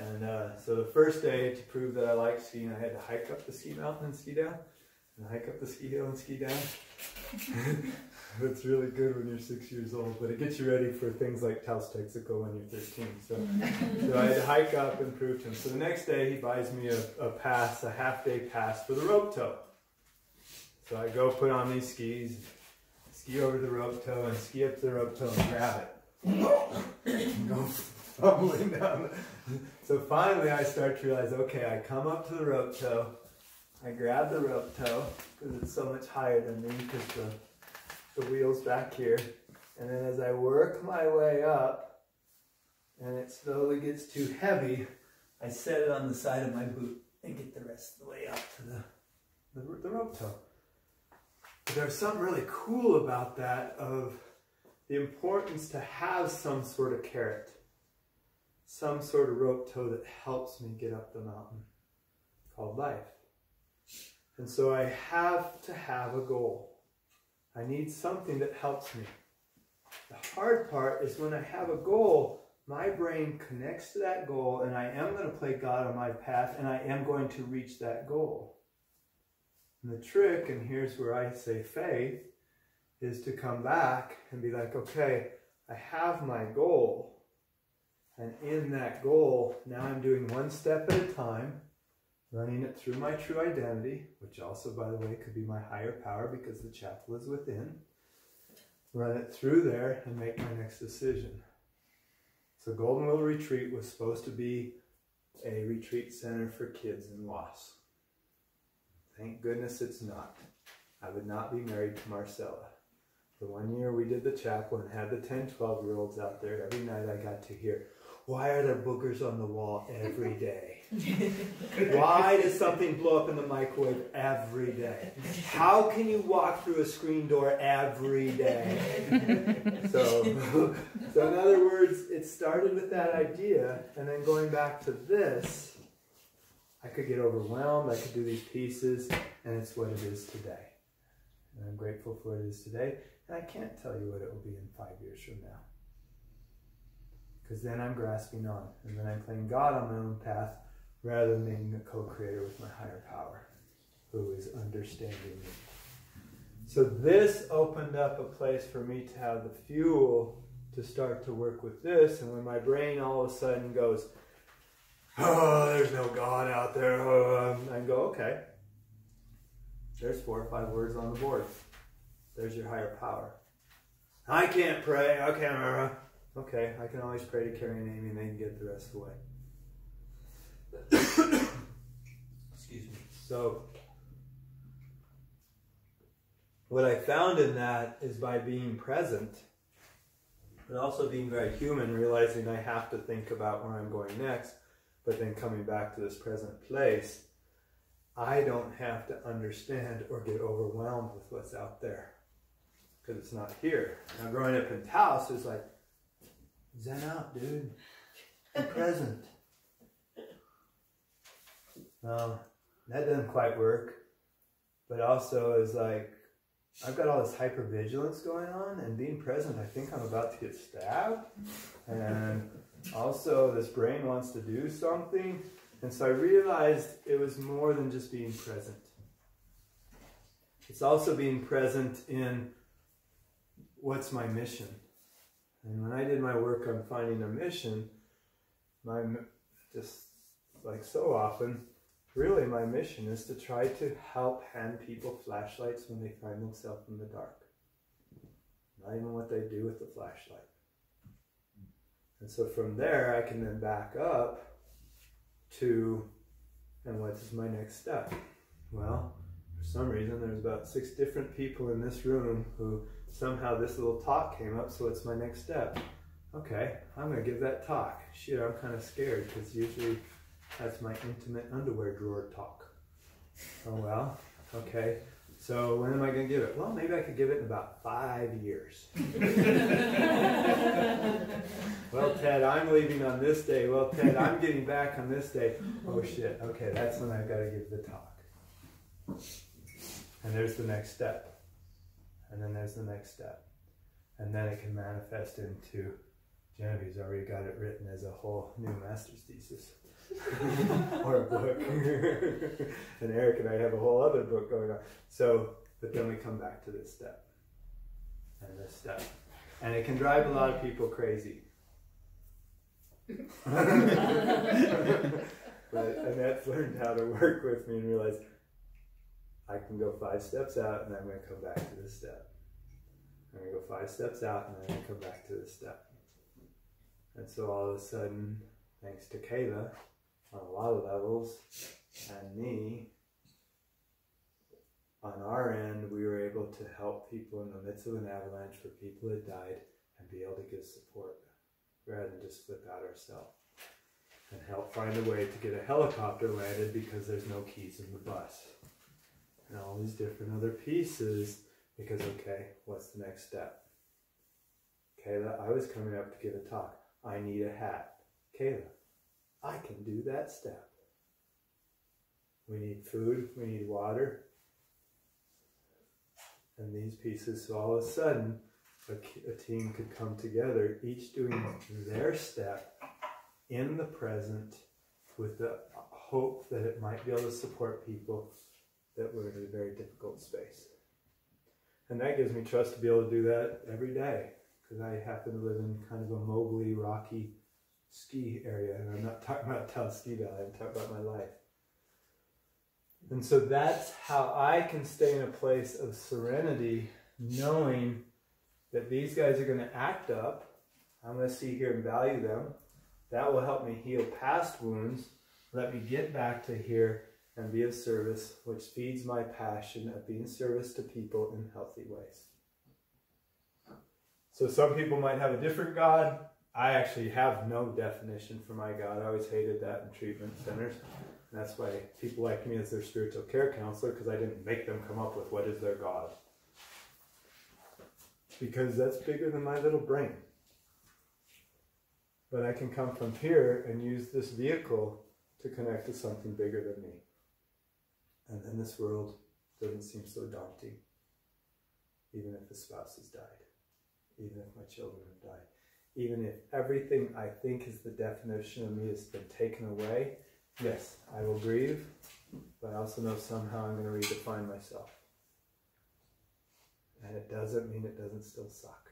And so the first day, to prove that I like skiing, I had to hike up the ski mountain and ski down, and hike up the ski hill and ski down. It's really good when you're 6 years old, but it gets you ready for things like Taos, Texaco when you're 13. So I had to hike up and prove to him. So the next day, he buys me a pass, a half-day pass for the rope tow. So I go put on these skis, ski over the rope tow, and ski up to the rope tow and grab it. And go fumbling down. So finally I start to realize, okay, I come up to the rope tow, I grab the rope tow, because it's so much higher than me, because the wheel's back here. And then as I work my way up, and it slowly gets too heavy, I set it on the side of my boot and get the rest of the way up to the rope tow. But there's something really cool about that, of the importance to have some sort of carrot, some sort of rope tow that helps me get up the mountain, called life. And so I have to have a goal. I need something that helps me. The hard part is when I have a goal, my brain connects to that goal, and I am going to play God on my path, and I am going to reach that goal. And the trick, and here's where I say faith, is to come back and be like, okay, I have my goal. And in that goal, now I'm doing one step at a time, running it through my true identity, which also, by the way, could be my higher power because the chapel is within. Run it through there and make my next decision. So Golden Willow Retreat was supposed to be a retreat center for kids in loss. Thank goodness it's not. I would not be married to Marcella. The 1 year we did the chapel and had the 10, 12-year-olds out there, every night I got to hear, why are there boogers on the wall every day? Why does something blow up in the microwave every day? How can you walk through a screen door every day? So in other words, it started with that idea, and then going back to this, I could get overwhelmed, I could do these pieces, and it's what it is today. And I'm grateful for what it is today, and I can't tell you what it will be in 5 years from now. Because then I'm grasping on, and then I'm playing God on my own path, rather than being a co-creator with my higher power, who is understanding me. So this opened up a place for me to have the fuel to start to work with this, and when my brain all of a sudden goes, oh, there's no God out there, I go, okay, there's 4 or 5 words on the board. There's your higher power. I can't pray, I can't, okay, I can always pray to Carrie and Amy, and they can get the rest of the way. Excuse me. So, what I found in that is by being present, but also being very human, realizing I have to think about where I'm going next, but then coming back to this present place, I don't have to understand or get overwhelmed with what's out there, because it's not here. Now, growing up in Taos is like, zen out, dude. Be present. That doesn't quite work, but also is like, I've got all this hypervigilance going on, and being present, I think I'm about to get stabbed, and also this brain wants to do something, and so I realized it was more than just being present. It's also being present in what's my mission. And when I did my work on finding a mission, just like so often, really my mission is to try to help hand people flashlights when they find themselves in the dark. Not even what they do with the flashlight. And so from there, I can then back up to, and what is my next step? Well, for some reason, there's about 6 different people in this room who somehow this little talk came up, so what's my next step? Okay, I'm going to give that talk. Shit, I'm kind of scared, because usually that's my intimate underwear drawer talk. Oh well, okay. So when am I going to give it? Well, maybe I could give it in about 5 years. Well, Ted, I'm leaving on this day. Well, Ted, I'm getting back on this day. Oh shit, okay, that's when I've got to give the talk. And there's the next step. And then there's the next step. And then it can manifest into, Genevieve's already got it written as a whole new master's thesis. or a book. And Eric and I have a whole other book going on. So, but then we come back to this step and this step. And it can drive a lot of people crazy. But Annette's learned how to work with me and realize I can go 5 steps out and I'm going to come back to this step. I'm going to go 5 steps out and then I'm going to come back to this step. And so all of a sudden, thanks to Kayla, on a lot of levels, and me, on our end, we were able to help people in the midst of an avalanche where people had died and be able to give support rather than just flip out ourselves. And help find a way to get a helicopter landed because there's no keys in the bus. And all these different other pieces because, okay, what's the next step? Kayla, I was coming up to give a talk. I need a hat. Kayla, I can do that step. We need food, we need water. And these pieces, so all of a sudden, a team could come together, each doing their step in the present with the hope that it might be able to support people that were in a very difficult space. And that gives me trust to be able to do that every day, because I happen to live in kind of a mogully, rocky ski area, and I'm not talking about Taos Ski Valley, I'm talking about my life. And so that's how I can stay in a place of serenity, knowing that these guys are going to act up. I'm going to see, hear, and value them. That will help me heal past wounds, let me get back to here and be of service, which feeds my passion of being service to people in healthy ways. So some people might have a different God. I actually have no definition for my God. I always hated that in treatment centers. And that's why people like me as their spiritual care counselor, because I didn't make them come up with what is their God. Because that's bigger than my little brain. But I can come from here and use this vehicle to connect to something bigger than me. And then this world doesn't seem so daunting. Even if the spouse has died. Even if my children have died. Even if everything I think is the definition of me has been taken away. Yes, I will grieve, but I also know somehow I'm going to redefine myself. And it doesn't mean it doesn't still suck.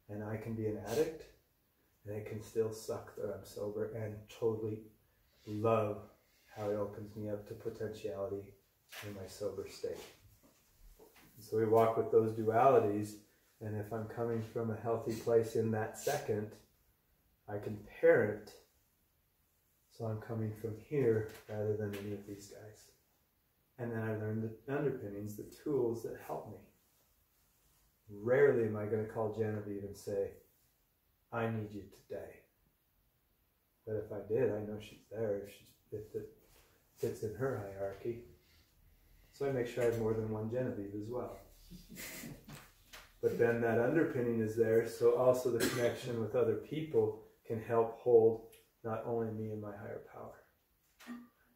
And I can be an addict, and it can still suck that I'm sober, and totally love how it opens me up to potentiality in my sober state. And so we walk with those dualities, and if I'm coming from a healthy place in that second, I can parent. So I'm coming from here rather than any of these guys. And then I learn the underpinnings, the tools that help me. Rarely am I going to call Genevieve and say, I need you today. But if I did, I know she's there if it fits in her hierarchy. So I make sure I have more than one Genevieve as well. But then that underpinning is there, so also the connection with other people can help hold not only me and my higher power.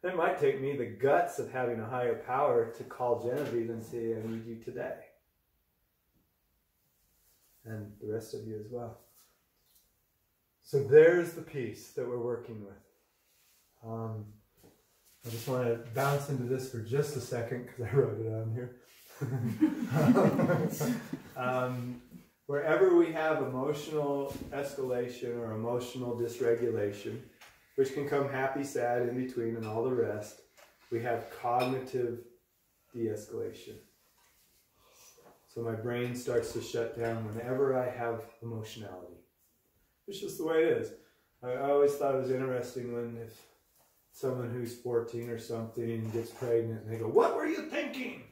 It might take me the guts of having a higher power to call Genevieve and say, I need you today. And the rest of you as well. So there's the piece that we're working with. I just want to bounce into this for just a second because I wrote it on here. Wherever we have emotional escalation or emotional dysregulation, which can come happy, sad, in between, and all the rest, we have cognitive de-escalation. So my brain starts to shut down whenever I have emotionality. It's just the way it is. I always thought it was interesting when if someone who's 14 or something gets pregnant and they go, "What were you thinking?"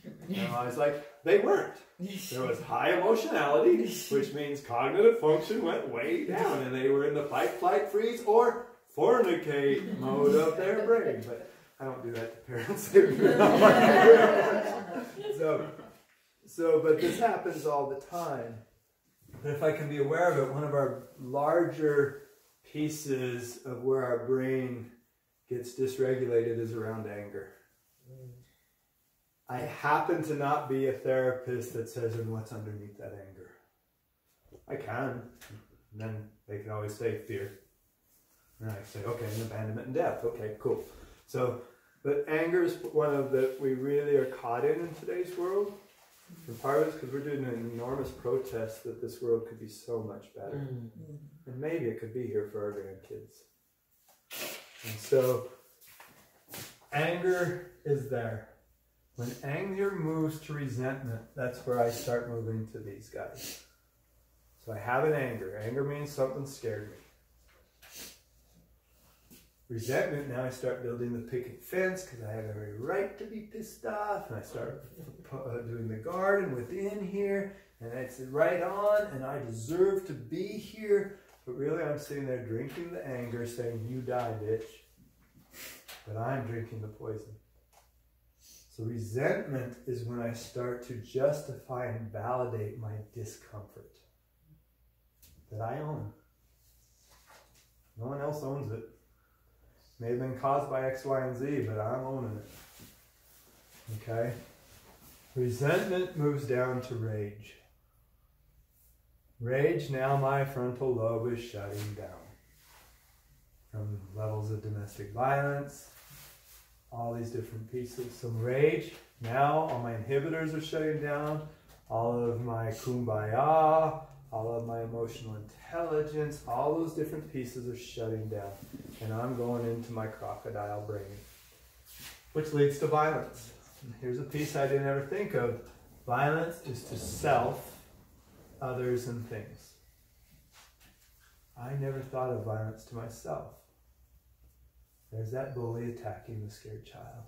And I was like, they weren't. There was high emotionality, which means cognitive function went way down, and they were in the fight, flight, freeze, or fornicate mode of their brain. But I don't do that to parents. But this happens all the time. But if I can be aware of it, one of our larger pieces of where our brain gets dysregulated is around anger. I happen to not be a therapist that says, and what's underneath that anger? I can. And then they can always say fear. And I say, okay, and abandonment and death. Okay, cool. So, but anger is one of that we really are caught in today's world. And part of it's because we're doing an enormous protest that this world could be so much better. And maybe it could be here for our grandkids. And so, anger is there. When anger moves to resentment, that's where I start moving to these guys. So I have an anger. Anger means something scared me. Resentment, now I start building the picket fence because I have every right to be pissed off. And I start doing the garden within here. And it's right on, and I deserve to be here. But really I'm sitting there drinking the anger, saying, you die, bitch. But I'm drinking the poison. So resentment is when I start to justify and validate my discomfort that I own. No one else owns it. May have been caused by X, Y, and Z, but I'm owning it. Okay? Resentment moves down to rage. Rage, now my frontal lobe is shutting down. From levels of domestic violence, all these different pieces. Some rage, now all my inhibitors are shutting down, all of my kumbaya, all of my emotional intelligence, all those different pieces are shutting down. And I'm going into my crocodile brain, which leads to violence. And here's a piece I didn't ever think of. Violence is to self, others, and things. I never thought of violence to myself. There's that bully attacking the scared child.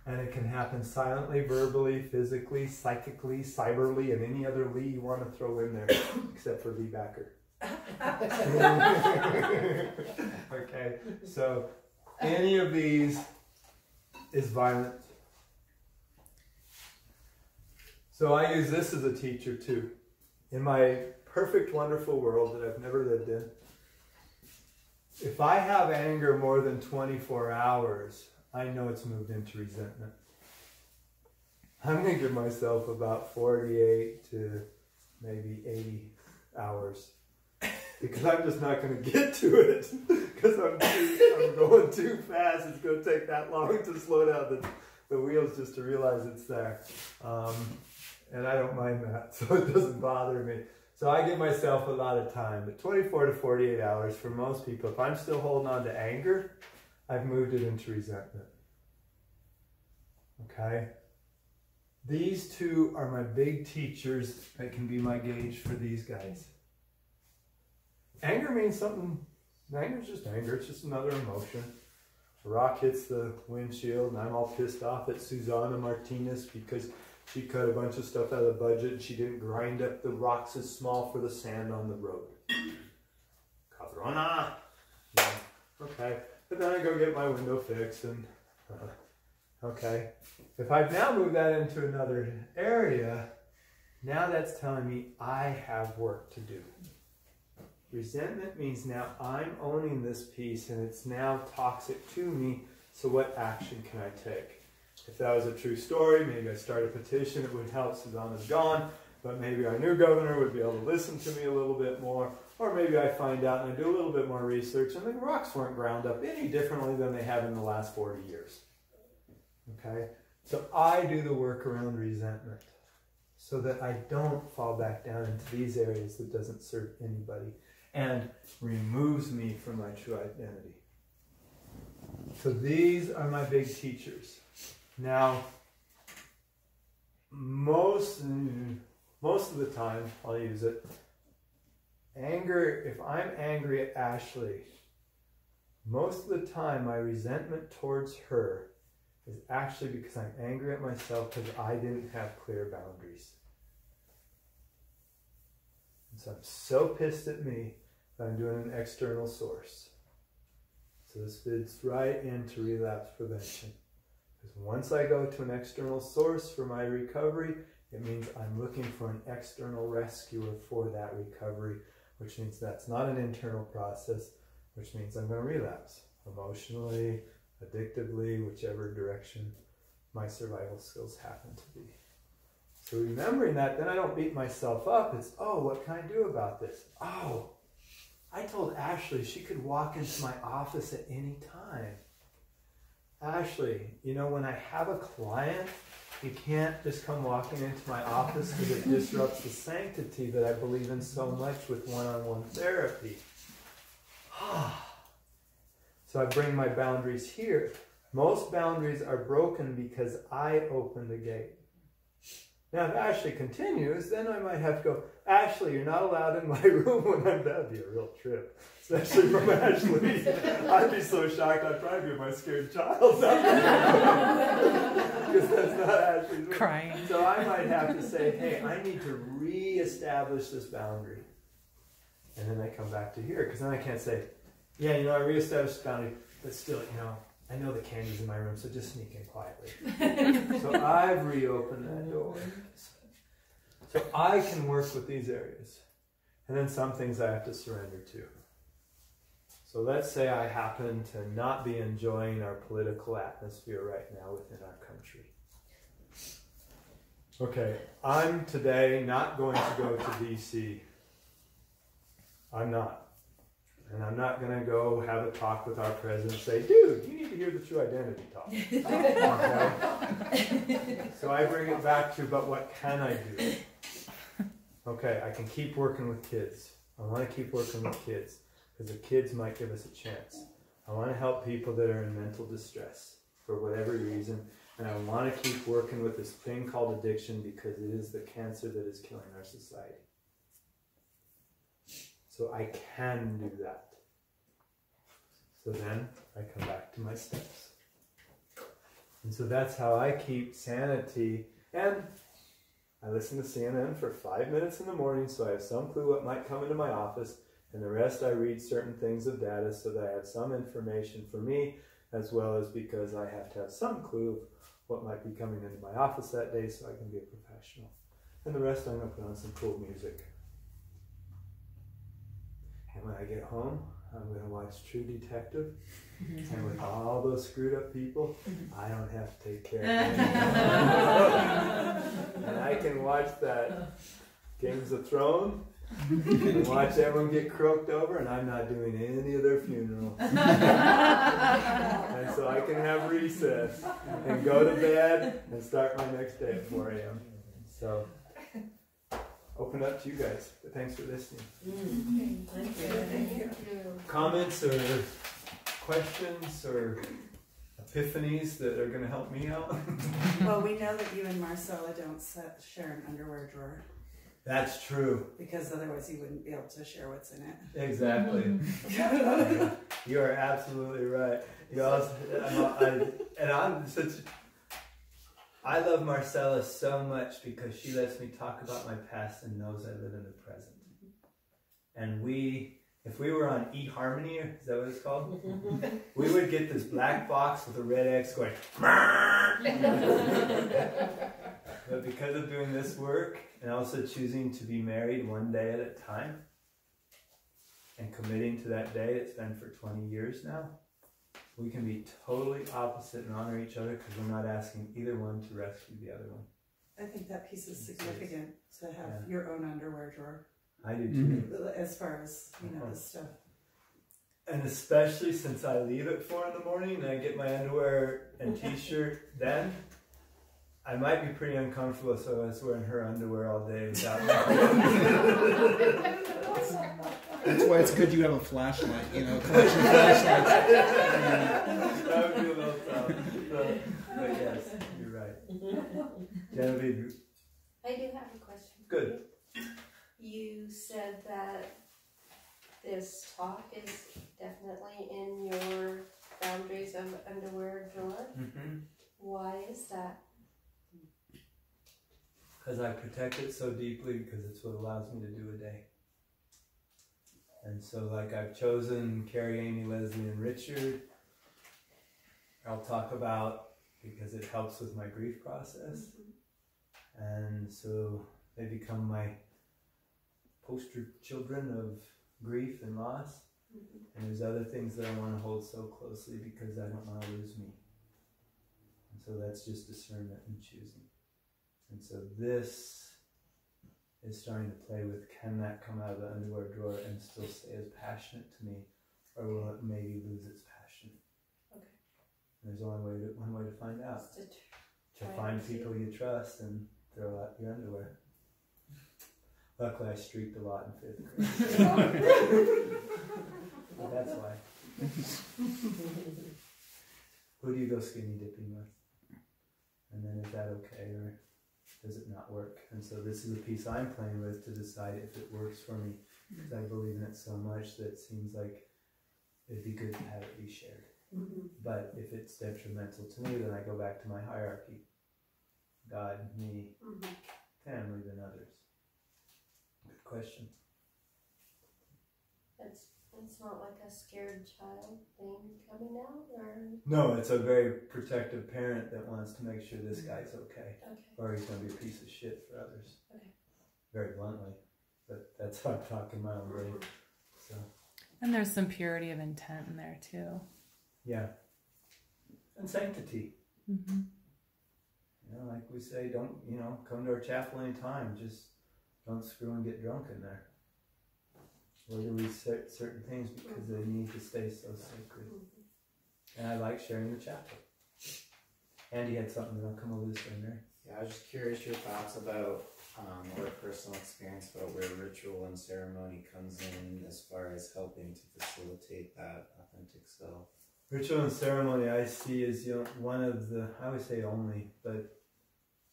And it can happen silently, verbally, physically, psychically, cyberly, and any other Lee you want to throw in there, except for Lee Backer. Okay, so any of these is violent. So I use this as a teacher too. In my perfect, wonderful world that I've never lived in, if I have anger more than 24 hours, I know it's moved into resentment. I'm going to give myself about 48 to maybe 80 hours. Because I'm just not going to get to it. Because I'm going too fast. It's going to take that long to slow down the wheels just to realize it's there. And I don't mind that, so it doesn't bother me. So I give myself a lot of time. But 24 to 48 hours for most people, if I'm still holding on to anger, I've moved it into resentment. Okay? These two are my big teachers that can be my gauge for these guys. Anger means something. Anger is just anger. It's just another emotion. A rock hits the windshield and I'm all pissed off at Susana Martinez because she cut a bunch of stuff out of the budget and she didn't grind up the rocks as small for the sand on the road. Cabrona! Yeah. Okay. But then I go get my window fixed and... okay. If I've now moved that into another area, now that's telling me I have work to do. Resentment means now I'm owning this piece and it's now toxic to me, so what action can I take? If that was a true story, maybe I start a petition, it would help. Susanna's gone, but maybe our new governor would be able to listen to me a little bit more, or maybe I find out and I do a little bit more research and the rocks weren't ground up any differently than they have in the last 40 years. Okay? So I do the work around resentment so that I don't fall back down into these areas that doesn't serve anybody and removes me from my true identity. So these are my big teachers. Now, most of the time, I'll use it. Anger, if I'm angry at Ashley, most of the time my resentment towards her is actually because I'm angry at myself because I didn't have clear boundaries. And so I'm so pissed at me that I'm doing an external source. So this fits right into relapse prevention. Because once I go to an external source for my recovery, it means I'm looking for an external rescuer for that recovery, which means that's not an internal process, which means I'm going to relapse emotionally, addictively, whichever direction my survival skills happen to be. So remembering that, then I don't beat myself up. It's, oh, what can I do about this? Oh, I told Ashley she could walk into my office at any time. Ashley, you know, when I have a client, you can't just come walking into my office because it disrupts the sanctity that I believe in so much with one-on-one therapy. So I bring my boundaries here. Most boundaries are broken because I open the gate. Now, if Ashley continues, then I might have to go, Ashley, you're not allowed in my room when I'm there. That'd be a real trip, especially from Ashley. I'd be so shocked, I'd probably be my scared child. Because that's not Ashley's room. Crying. So I might have to say, hey, I need to reestablish this boundary. And then I come back to here, because then I can't say, yeah, you know, I reestablished the boundary, but still, you know, I know the candy's in my room, so just sneak in quietly. So I've reopened that door. So I can work with these areas. And then some things I have to surrender to. So let's say I happen to not be enjoying our political atmosphere right now within our country. Okay, I'm today not going to go to DC. I'm not. And I'm not going to go have a talk with our president and say, dude, you need to hear the true identity talk. Okay? So I bring it back to, but what can I do? Okay, I can keep working with kids. I want to keep working with kids because the kids might give us a chance. I want to help people that are in mental distress for whatever reason. And I want to keep working with this thing called addiction because it is the cancer that is killing our society. So I can do that. So then I come back to my steps. And so that's how I keep sanity. And I listen to CNN for 5 minutes in the morning so I have some clue what might come into my office. And the rest I read certain things of data so that I have some information for me, as well as because I have to have some clue of what might be coming into my office that day so I can be a professional. And the rest I'm going to put on some cool music. And when I get home, I'm going to watch True Detective. And with all those screwed up people, I don't have to take care of them. And I can watch that Games of Thrones and watch everyone get croaked over, and I'm not doing any of their funeral. And so I can have recess and go to bed and start my next day at 4 a.m. So open up to you guys. But thanks for listening. Thank you. Comments or questions or epiphanies that are going to help me out? Well, we know that you and Marcella don't share an underwear drawer. That's true. Because otherwise you wouldn't be able to share what's in it. Exactly. You are absolutely right. You also, I love Marcella so much because she lets me talk about my past and knows I live in the present. And if we were on eHarmony, is that what it's called? We would get this black box with a red X going, but because of doing this work and also choosing to be married one day at a time and committing to that day, it's been for 20 years now, we can be totally opposite and honor each other because we're not asking either one to rescue the other one. I think that piece is significant to have your own underwear drawer. I do too. As far as, you know, this stuff. And especially since I leave at 4 in the morning and I get my underwear and t-shirt then, I might be pretty uncomfortable so I was wearing her underwear all day without That's why it's good you have a flashlight, you know, collection of flashlights. That would be a little tough. But yes, you're right. Genevieve. I do have a question. Good. You said that this talk is definitely in your boundaries of underwear drawer. Mm-hmm. Why is that? Because I protect it so deeply because it's what allows me to do a day. And so like I've chosen Carrie, Amy, Leslie, and Richard. I'll talk about because it helps with my grief process. And so they become my poster children of grief and loss. And there's other things that I want to hold so closely because I don't want to lose me. And so that's just discernment and choosing. And so this is starting to play with, can that come out of the underwear drawer and still stay as passionate to me, or will it maybe lose its passion? Okay. And there's only one way to find out. Just To try find and see. people you trust and throw out your underwear. Luckily, I streaked a lot in 5th grade. But that's why. Who do you go skinny dipping with? And then is that okay, or does it not work? And so this is a piece I'm playing with to decide if it works for me, because I believe in it so much that it seems like it'd be good to have it be shared. Mm-hmm. But if it's detrimental to me, then I go back to my hierarchy. God, me, Mm-hmm. family, then others. Good question. It's not like a scared child thing coming out, or No, it's a very protective parent that wants to make sure this guy's okay, okay. or he's going to be a piece of shit for others. Okay. Very bluntly. But that's how I'm talking my own way. So, And there's some purity of intent in there too. yeah. And sanctity. Mm-hmm. You know, like we say, don't, come to our chapel anytime. Just don't screw and get drunk in there. Or do we set certain things because they need to stay so sacred? Mm-hmm. And I like sharing the chapel. Andy had something that'll come over this way, Mary. Yeah, I was just curious your thoughts about, or personal experience about where ritual and ceremony comes in as far as helping to facilitate that authentic self. Ritual and ceremony I see is one of the, I would say only, but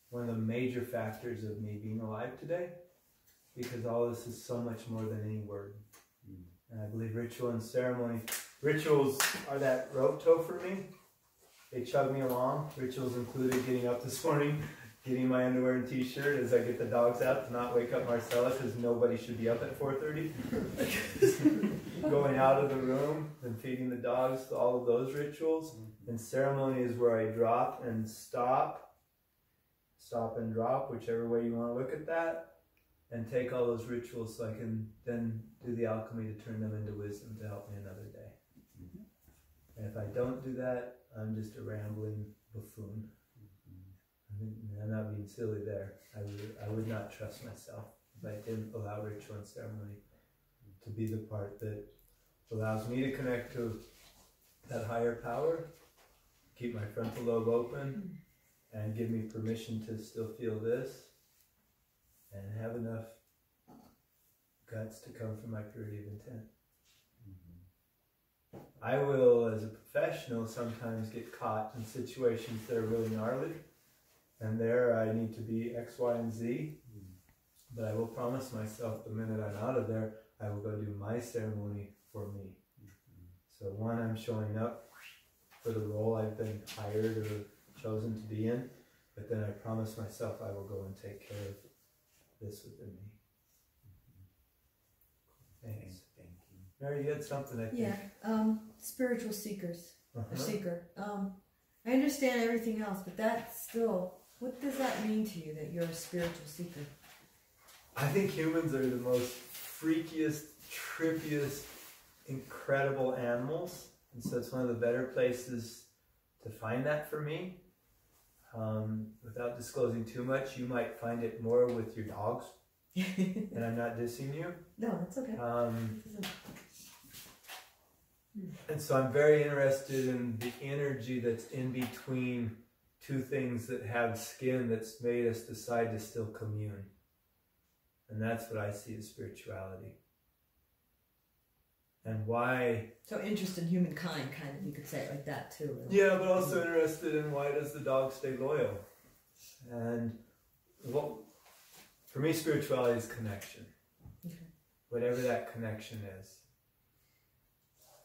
one of the major factors of me being alive today, because all this is so much more than any word. And I believe ritual and ceremony, rituals are that rope tow for me. They chug me along. Rituals included getting up this morning, getting my underwear and t-shirt as I get the dogs out to not wake up Marcella, because nobody should be up at 4:30. Going out of the room and feeding the dogs, all of those rituals. And ceremony is where I drop and stop and drop, whichever way you want to look at that, and take all those rituals so I can then do the alchemy to turn them into wisdom to help me another day. And if I don't do that, I'm just a rambling buffoon. I'm not being silly there. I would not trust myself if I didn't allow ritual and ceremony to be the part that allows me to connect to that higher power, keep my frontal lobe open, and give me permission to still feel this, and have enough guts to come from my purity of intent. I will, as a professional, sometimes get caught in situations that are really gnarly, and there I need to be X, Y, and Z, but I will promise myself the minute I'm out of there, I will go do my ceremony for me. So one, I'm showing up for the role I've been hired or chosen to be in, but then I promise myself I will go and take care of this within me. Thanks. Thank you. Mary, you had something, I think. Yeah, spiritual seekers, Uh-huh. a seeker. I understand everything else, but that's still, what does that mean to you, that you're a spiritual seeker? I think humans are the most freakiest, trippiest, incredible animals, and so it's one of the better places to find that for me. Without disclosing too much, you might find it more with your dogs, and I'm not dissing you. No, that's okay. And so I'm very interested in the energy that's in between two things that have skin that's made us decide to still commune. And that's what I see as spirituality. And why... So interested in humankind, kind of, you could say it like that too. Yeah, but also interested in why does the dog stay loyal? And what, for me, spirituality is connection. Okay. Whatever that connection is.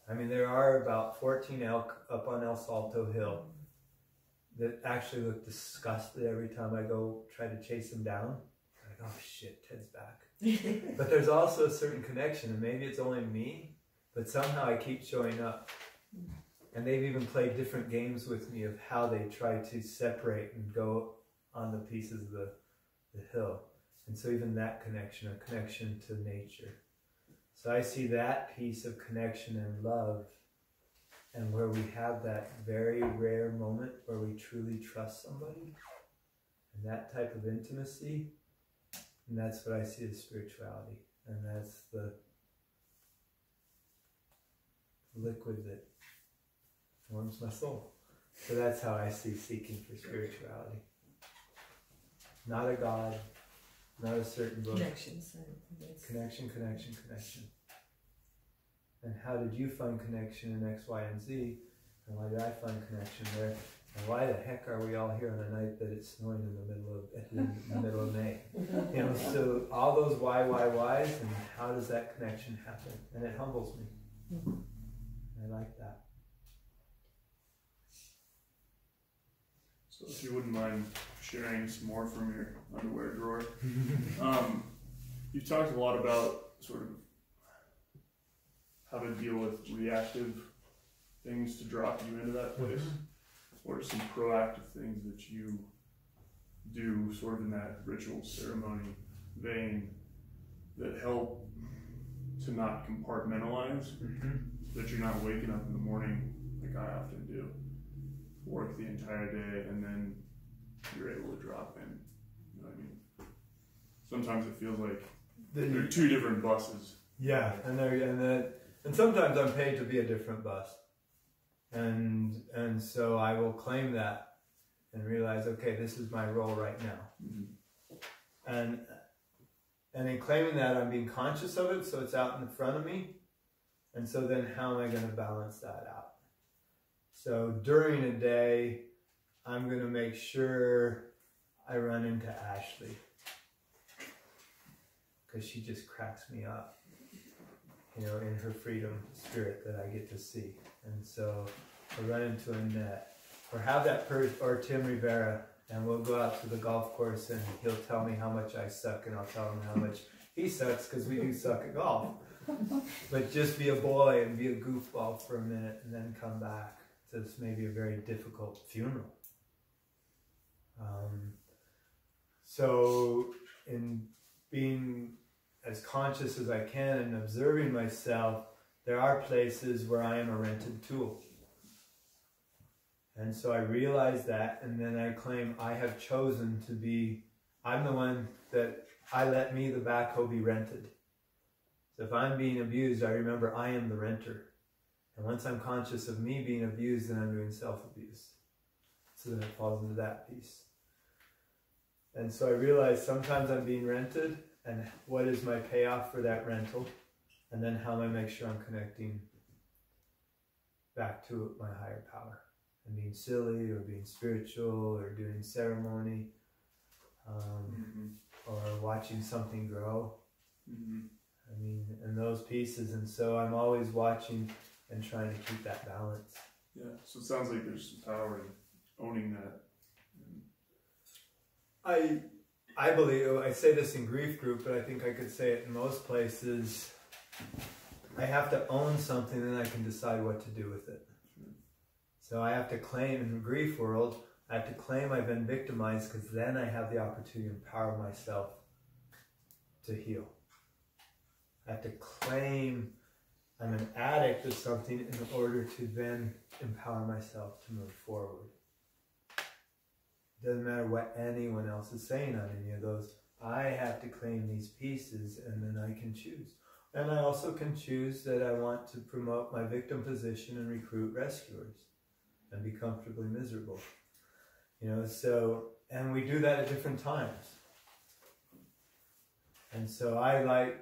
I mean, there are about 14 elk up on El Salto Hill that actually look disgusted every time I go try to chase them down. Like, oh shit, Ted's back. But there's also a certain connection, and maybe it's only me, but somehow I keep showing up. And they've even played different games with me of how they try to separate and go on the pieces of the hill. And so even that connection, a connection to nature. So I see that piece of connection and love, and where we have that very rare moment where we truly trust somebody, and that type of intimacy And that's what I see as spirituality. And that's the liquid that warms my soul. So that's how I see seeking for spirituality. Not a God, not a certain book. Connections. Connection. And how did you find connection in X, Y, and Z? And why did I find connection there? And why the heck are we all here on a night that it's snowing in the middle of May? You know, so all those whys, and how does that connection happen? And it humbles me. I like that. So if you wouldn't mind sharing some more from your underwear drawer. You've talked a lot about sort of how to deal with reactive things to drop you into that place. What are some proactive things that you do sort of in that ritual ceremony vein that help to not compartmentalize, that you're not waking up in the morning like I often do, work the entire day, and then you're able to drop in? You know what I mean? Sometimes it feels like there are two different buses. Yeah, and sometimes I'm paid to be a different bus. And so I will claim that and realize, okay, this is my role right now. And in claiming that, I'm being conscious of it, so it's out in front of me. And so then how am I going to balance that out? So during a day, I'm going to make sure I run into Ashley, because she just cracks me up, you know, in her freedom spirit that I get to see. And so I run into Annette, or have that or Tim Rivera, and we'll go out to the golf course and he'll tell me how much I suck, and I'll tell him how much he sucks, because we do suck at golf. But just be a boy and be a goofball for a minute, and then come back to this maybe a very difficult funeral. So in being as conscious as I can and observing myself, there are places where I am a rented tool. And so I realize that, and then I claim I have chosen to be, I'm the one that I let me, the backhoe, be rented. So if I'm being abused, I remember I am the renter. And once I'm conscious of me being abused, then I'm doing self-abuse. So then it falls into that piece. And so I realize sometimes I'm being rented, and what is my payoff for that rental? And then how do I make sure I'm connecting back to my higher power? And being silly, or being spiritual, or doing ceremony, or watching something grow. I mean, and those pieces. And so I'm always watching and trying to keep that balance. Yeah, so it sounds like there's some power in owning that. I believe, I say this in grief group, but I think I could say it in most places. I have to own something, and I can decide what to do with it. So I have to claim, in the grief world, I have to claim I've been victimized, because then I have the opportunity to empower myself to heal. I have to claim I'm an addict of something in order to then empower myself to move forward. It doesn't matter what anyone else is saying on any of those. I have to claim these pieces, and then I can choose. And I also can choose that I want to promote my victim position and recruit rescuers and be comfortably miserable. You know, so, and we do that at different times. And so I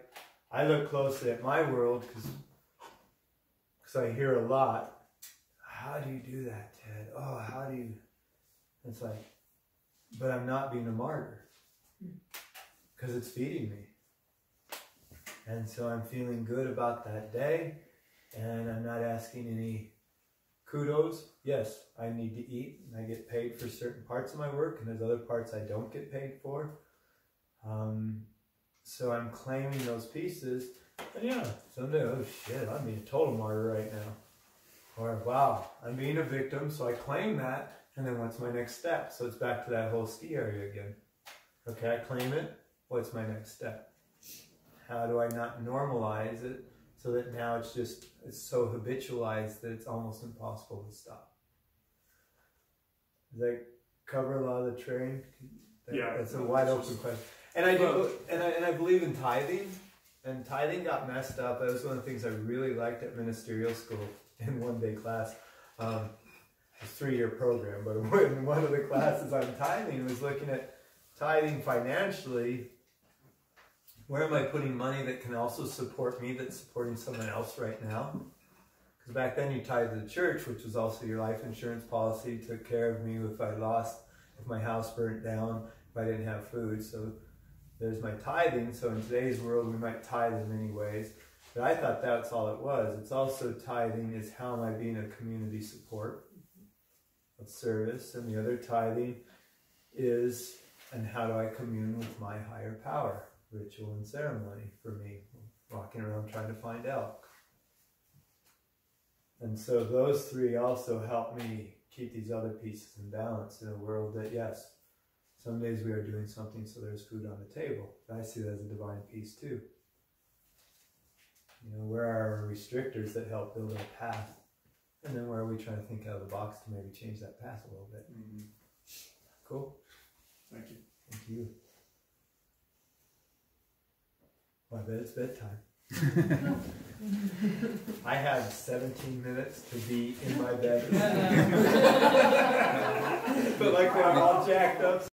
look closely at my world, because I hear a lot, how do you do that, Ted? Oh, how do you? It's like, but I'm not being a martyr, because it's feeding me. And so I'm feeling good about that day, and I'm not asking any kudos. Yes, I need to eat, and I get paid for certain parts of my work, and there's other parts I don't get paid for. So I'm claiming those pieces, and yeah, someday, oh shit, I'm being a total martyr right now. Or, wow, I'm being a victim, so I claim that, and then what's my next step? So it's back to that whole ski area again. Okay, I claim it, what's my next step? How do I not normalize it so that now it's so habitualized that it's almost impossible to stop? Does that cover a lot of the terrain? Yeah. That's a wide open question. And I do, and I believe in tithing. And tithing got messed up. That was one of the things I really liked at ministerial school in one-day class. It's a 3-year program, but when one of the classes on tithing was looking at tithing financially, where am I putting money that can also support me, that's supporting someone else right now? Because back then you tithed to the church, which was also your life insurance policy, took care of me if I lost, if my house burnt down, if I didn't have food. So there's my tithing. So in today's world, we might tithe in many ways. But I thought that's all it was. It's also tithing is how am I being a community support of service. And the other tithing is, and how do I commune with my higher power? Ritual and ceremony for me. Walking around trying to find elk. And so those 3 also help me keep these other pieces in balance in a world that, yes, some days we are doing something so there's food on the table. I see that as a divine peace too. You know, where are our restrictors that help build our path? And then where are we trying to think out of the box to maybe change that path a little bit? Mm-hmm. Cool. Thank you. Thank you. Well, I bet it's bedtime. I have 17 minutes to be in my bed. But like when I'm all jacked up.